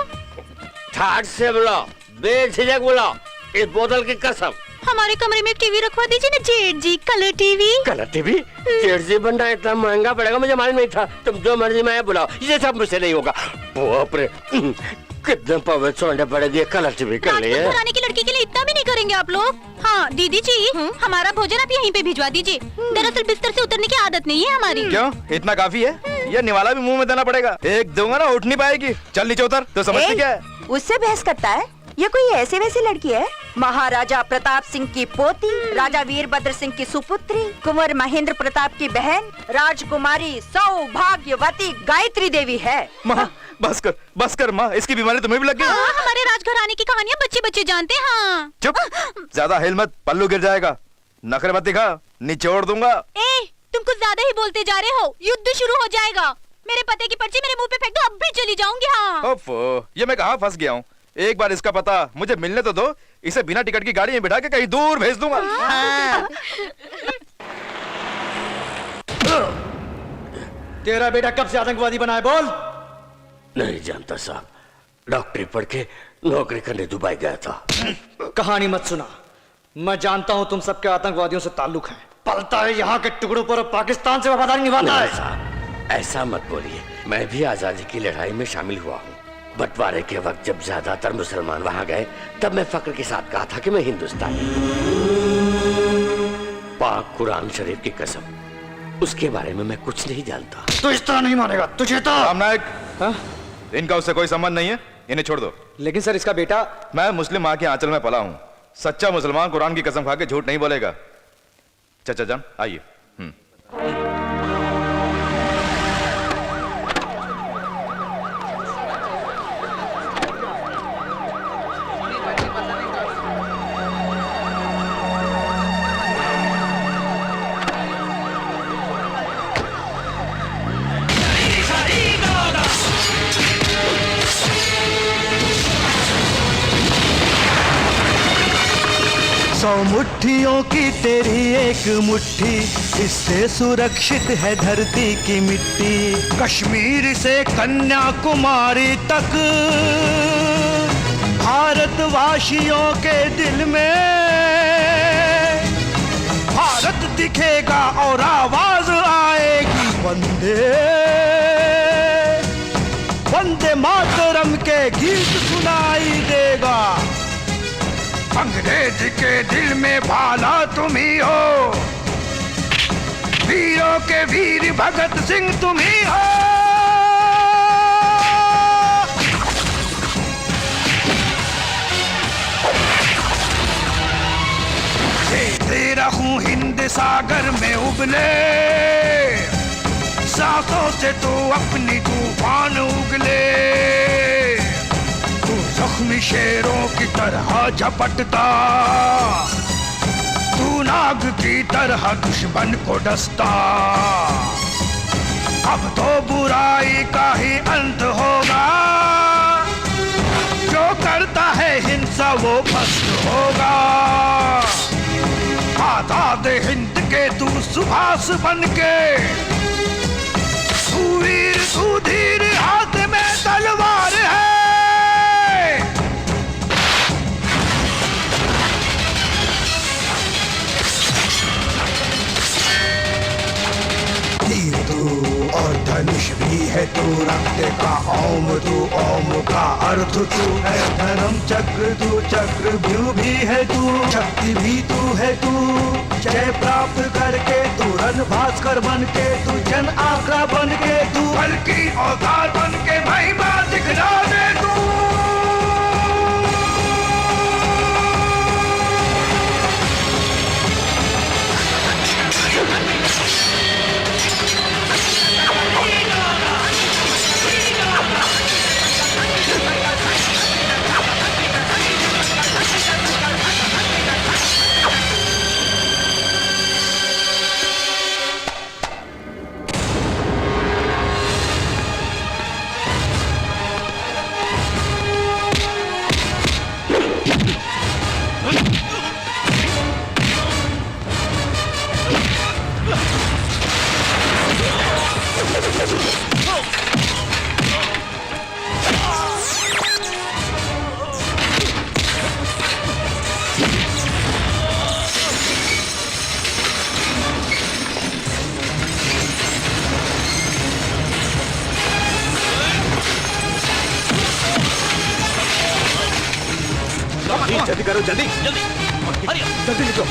ठाट से बुलाओ, बेझिझक बुलाओ, इस बोतल की कसम। हमारे कमरे में टीवी रखवा दीजिए ना जेठ जी, कलर टीवी। Colour TV? जेठ जी बनना इतना महंगा पड़ेगा, मुझे मालूम नहीं था। तुम जो मर्जी मैं बुलाओ, ये सब मुझसे नहीं होगा। बाप रे, कितने पवे छोड़ने पड़ेगी कलर टीवी के लिए। घराने की लड़की के लिए इतना भी नहीं करेंगे आप लोग? हाँ दीदी जी, हमारा भोजन आप यहीं पे भिजवा दीजिए। दरअसल बिस्तर से उतरने की आदत नहीं है हमारी। क्यों, इतना काफी है? ये निवाला भी मुंह में देना पड़ेगा। एक दूंगा ना, उठ नहीं पाएगी। चल नीचे उतर। तो समझती क्या है? उससे बहस करता है? ये कोई ऐसे वैसे लड़की है? महाराजा प्रताप सिंह की पोती, राजा वीरभद्र सिंह की सुपुत्री, कुंवर महेंद्र प्रताप की बहन, राजकुमारी सौभाग्यवती गायत्री देवी है। माँ बस कर माँ, इसकी बीमारी तुम्हें भी लग गई। हमारे राजघराने की कहानियाँ बच्चे बच्चे जानते हैं। हाँ। चुप, ज्यादा हिल मत, पल्लू गिर जाएगा। नखरे मत दिखा, निचोड़ दूंगा। तुम कुछ ज्यादा ही बोलते जा रहे हो, युद्ध शुरू हो जाएगा। मेरे पति की पर्ची मेरे मुंह पे फेंक दो, अब भी चली जाऊंगी। हाँ। ओफो, ये मैं कहाँ फंस गया हूँ? एक बार इसका पता मुझे मिलने तो दो, इसे बिना टिकट की गाड़ी में बिठा के कहीं दूर भेज दूंगा। तेरा बेटा कब से आतंकवादी बना है, बोल। नहीं जानता साहब, डॉक्टरी पढ़ के नौकरी करने दुबई गया था। कहानी मत सुना, मैं जानता हूं तुम सबके आतंकवादियों से ताल्लुक है। पलता है यहाँ के टुकड़ों पर और पाकिस्तान से वफादारी निभाता है। साहब ऐसा मत बोलिए, मैं भी आजादी की लड़ाई में शामिल हुआ हूँ। बंटवारे के वक्त जब ज्यादातर मुसलमान वहां गए तब मैं फक्र के साथ कहा था कि मैं हिंदुस्तानी। पाक कुरान शरीफ की कसम, उसके बारे में मैं कुछ नहीं जानता। तू इस तरह नहीं मानेगा, तुझे तो। राम नायक, इनका उससे कोई संबंध नहीं है, इन्हें छोड़ दो। लेकिन सर इसका बेटा। मैं मुस्लिम माँ के आंचल में पला हूँ। सच्चा मुसलमान कुरान की कसम खा के झूठ नहीं बोलेगा। चाचा जान आइए। सौ मुट्ठियों की तेरी एक मुट्ठी, इससे सुरक्षित है धरती की मिट्टी। कश्मीर से कन्याकुमारी तक भारतवासियों के दिल में भारत दिखेगा और आवाज आएगी वंदे वंदे मातरम के गीत सुनाई देगा। अंग्रेज के दिल में भाला तुम ही हो, वीरों के वीर भगत सिंह तुम ही हो। देते रहूं हिंद सागर में उबले, सांसों से तो अपनी तूफान उगले। जख्मी शेरों की तरह झपटता, तू नाग की तरह दुश्मन को डसता। अब तो बुराई का ही अंत होगा, जो करता है हिंसा वो भस्म होगा। आजाद हिंद के तू सुभाष बन के, तू वीर तू धीर, हाथ में तलवार है। तीर तू और धनुष भी है तू, रक्त का ओम तू, ओम का अर्थ तू है। धर्म चक्र तू, चक्र भी है तू, शक्ति भी तू है तू। जय प्राप्त करके तू रण भास्कर बन के, तू जन आग्रा बन के, तू बल की औजार बन के महिमा दिखला दे तू। जल्दी करो, जल्दी जल्दी जल्दी निकलो।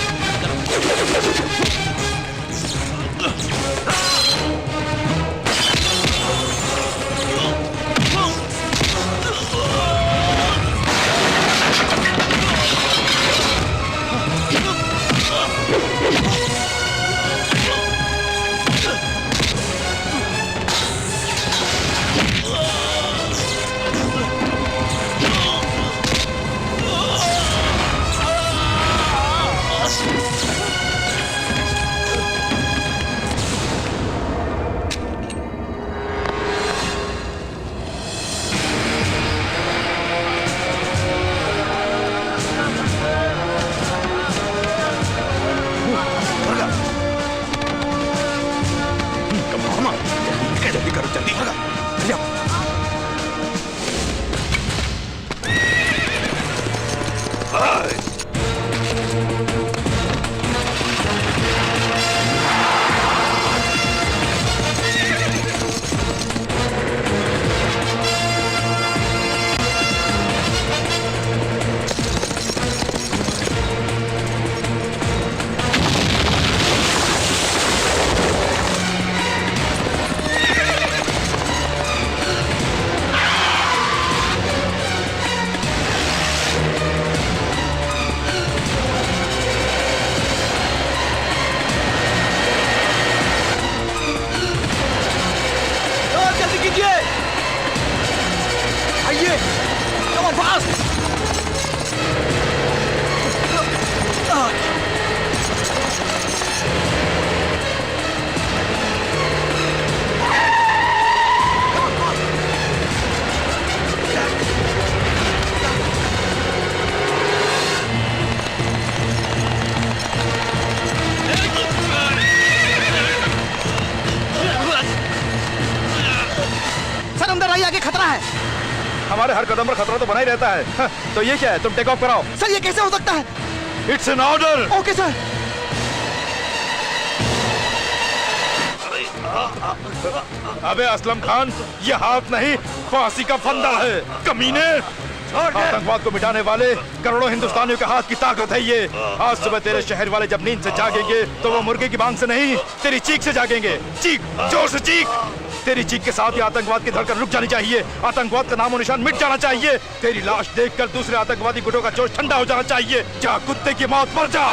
आगे खतरा है। हमारे हर कदम पर खतरा तो बना ही रहता है। हाँ, तो ये क्या है, तुम टेक ऑफ कराओ। सर ये कैसे हो सकता है? It's an order. Okay sir. अबे असलम खान, ये हाथ नहीं फांसी का फंदा है। कमीने, आतंकवाद को मिटाने वाले करोड़ों हिंदुस्तानियों के हाथ की ताकत है ये। आज सुबह तेरे शहर वाले जब नींद से जागेंगे तो वो मुर्गे की बांग से नहीं, तेरी चीख से जागेंगे। चीख, जोर से चीख। तेरी चीख के साथ ही आतंकवाद की धड़कन रुक जानी चाहिए, आतंकवाद का नामो निशान मिट जाना चाहिए। तेरी लाश देखकर दूसरे आतंकवादी गुटों का जोश ठंडा हो जाना चाहिए। जा कुत्ते की मौत, मर जा।